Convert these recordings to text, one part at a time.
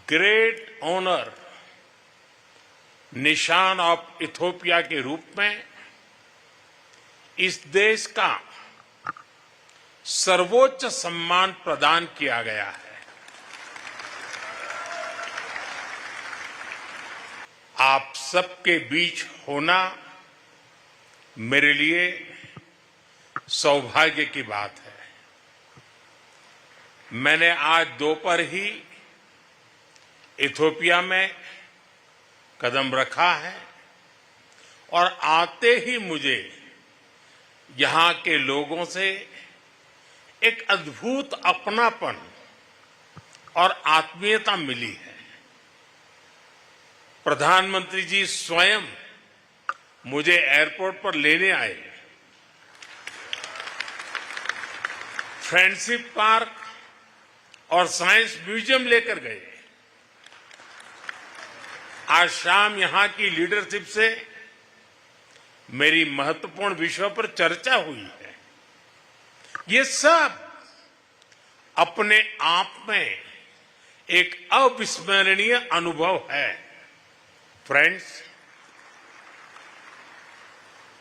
Great honour निशान of Ethiopia के रूप में इस देश का सर्वोच्च सम्मान प्रदान किया गया है। आप सबके बीच होना मेरे लिए सौभाग्य की बात है। मैंने आज दोपहर ही इथियोपिया में कदम रखा है और आते ही मुझे यहां के लोगों से एक अद्भुत अपनापन और आत्मीयता मिली है। प्रधानमंत्री जी स्वयं मुझे एयरपोर्ट पर लेने आए, फ्रेंडशिप पार्क और साइंस म्यूजियम लेकर गए। आज शाम यहां की लीडरशिप से मेरी महत्वपूर्ण विषयों पर चर्चा हुई है। ये सब अपने आप में एक अविस्मरणीय अनुभव है। फ्रेंड्स,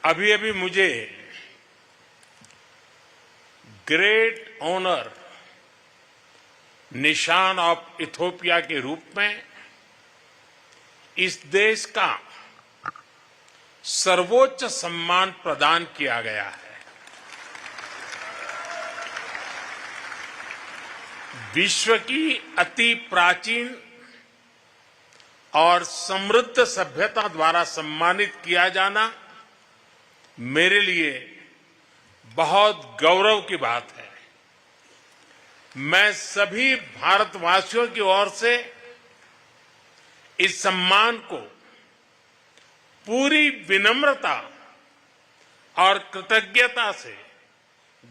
अभी अभी मुझे ग्रेट ऑनर निशान ऑफ इथियोपिया के रूप में इस देश का सर्वोच्च सम्मान प्रदान किया गया है। विश्व की अति प्राचीन और समृद्ध सभ्यता द्वारा सम्मानित किया जाना मेरे लिए बहुत गौरव की बात है। मैं सभी भारतवासियों की ओर से इस सम्मान को पूरी विनम्रता और कृतज्ञता से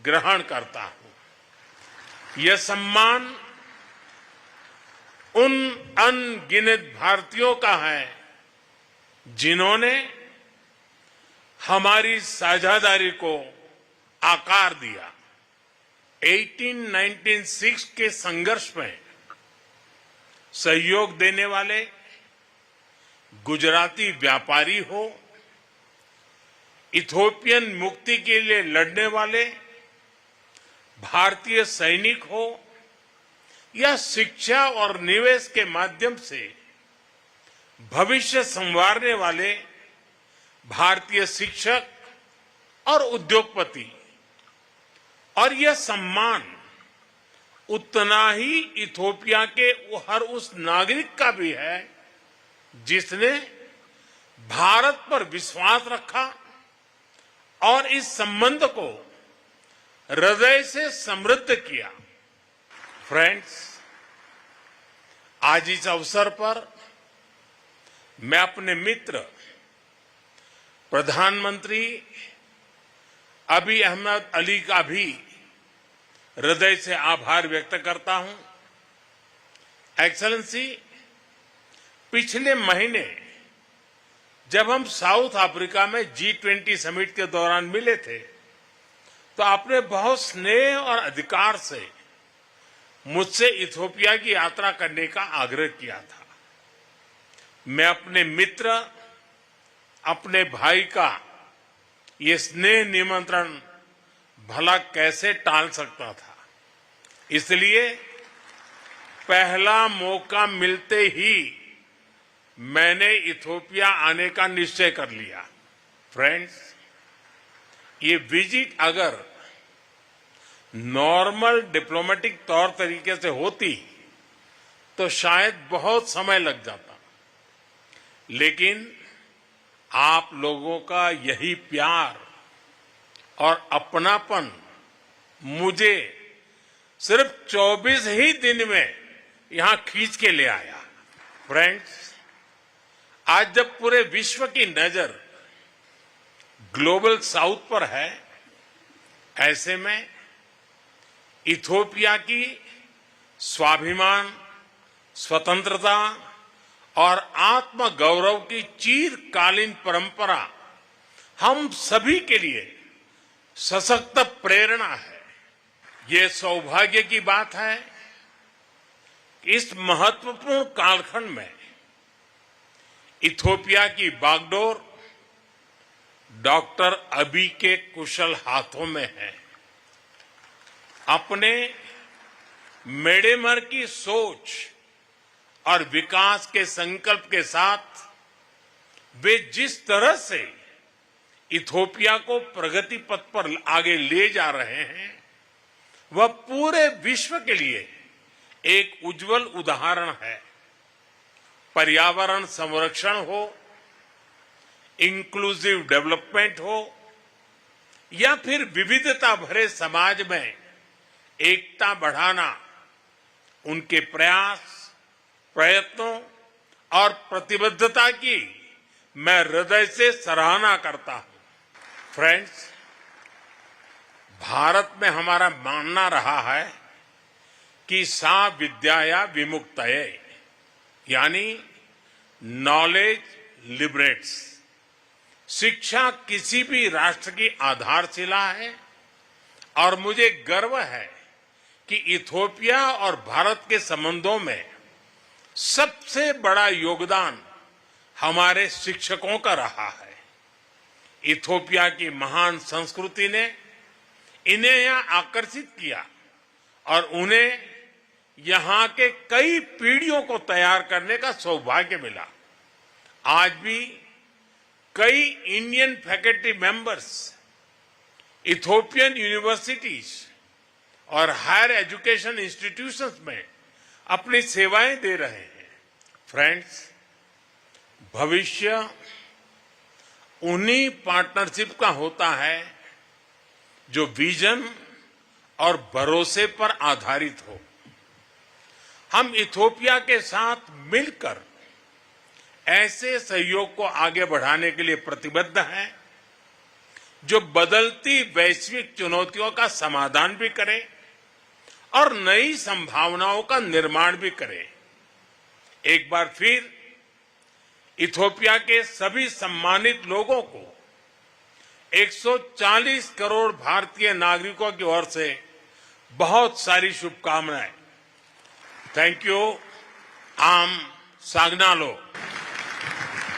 ग्रहण करता हूं। यह सम्मान उन अनगिनत भारतीयों का है जिन्होंने हमारी साझेदारी को आकार दिया। 1896 के संघर्ष में सहयोग देने वाले गुजराती व्यापारी हो, इथियोपियन मुक्ति के लिए लड़ने वाले भारतीय सैनिक हो, या शिक्षा और निवेश के माध्यम से भविष्य संवारने वाले भारतीय शिक्षक और उद्योगपति, और यह सम्मान उतना ही इथियोपिया के हर उस नागरिक का भी है जिसने भारत पर विश्वास रखा और इस संबंध को हृदय से समृद्ध किया। फ्रेंड्स, आज इस अवसर पर मैं अपने मित्र प्रधानमंत्री अबी अहमद अली का भी हृदय से आभार व्यक्त करता हूं। एक्सेलेंसी, पिछले महीने जब हम साउथ अफ्रीका में G20 समिट के दौरान मिले थे तो आपने बहुत स्नेह और अधिकार से मुझसे इथियोपिया की यात्रा करने का आग्रह किया था। मैं अपने मित्र, अपने भाई का ये स्नेह निमंत्रण भला कैसे टाल सकता था। इसलिए पहला मौका मिलते ही मैंने इथियोपिया आने का निश्चय कर लिया। फ्रेंड्स, ये विजिट अगर नॉर्मल डिप्लोमेटिक तौर तरीके से होती तो शायद बहुत समय लग जाता, लेकिन आप लोगों का यही प्यार और अपनापन मुझे सिर्फ 24 ही दिन में यहां खींच के ले आया। फ्रेंड्स, आज जब पूरे विश्व की नजर ग्लोबल साउथ पर है, ऐसे में इथियोपिया की स्वाभिमान, स्वतंत्रता और आत्मगौरव की चिरकालीन परंपरा हम सभी के लिए सशक्त प्रेरणा है। ये सौभाग्य की बात है कि इस महत्वपूर्ण कालखंड में इथियोपिया की बागडोर डॉक्टर अबी के कुशल हाथों में है। अपने मेडेमर की सोच और विकास के संकल्प के साथ वे जिस तरह से इथियोपिया को प्रगति पथ पर आगे ले जा रहे हैं, वह पूरे विश्व के लिए एक उज्जवल उदाहरण है। पर्यावरण संरक्षण हो, इंक्लूसिव डेवलपमेंट हो या फिर विविधता भरे समाज में एकता बढ़ाना, उनके प्रयास, प्रयत्नों और प्रतिबद्धता की मैं हृदय से सराहना करता हूं। फ्रेंड्स, भारत में हमारा मानना रहा है कि सा विद्याया विमुक्तये, यानी नॉलेज लिबरेट्स। शिक्षा किसी भी राष्ट्र की आधारशिला है और मुझे गर्व है कि इथियोपिया और भारत के संबंधों में सबसे बड़ा योगदान हमारे शिक्षकों का रहा है। इथियोपिया की महान संस्कृति ने इन्हें यहां आकर्षित किया और उन्हें यहां के कई पीढ़ियों को तैयार करने का सौभाग्य मिला। आज भी कई Indian faculty members Ethiopian universities और हायर एजुकेशन इंस्टीट्यूशंस में अपनी सेवाएं दे रहे हैं। फ्रेंड्स, भविष्य उन्हीं पार्टनरशिप का होता है जो विजन और भरोसे पर आधारित हो। हम इथियोपिया के साथ मिलकर ऐसे सहयोग को आगे बढ़ाने के लिए प्रतिबद्ध हैं जो बदलती वैश्विक चुनौतियों का समाधान भी करे और नई संभावनाओं का निर्माण भी करे। एक बार फिर इथियोपिया के सभी सम्मानित लोगों को 140 करोड़ भारतीय नागरिकों की ओर से बहुत सारी शुभकामनाएं। Thank you. आम सागनालो।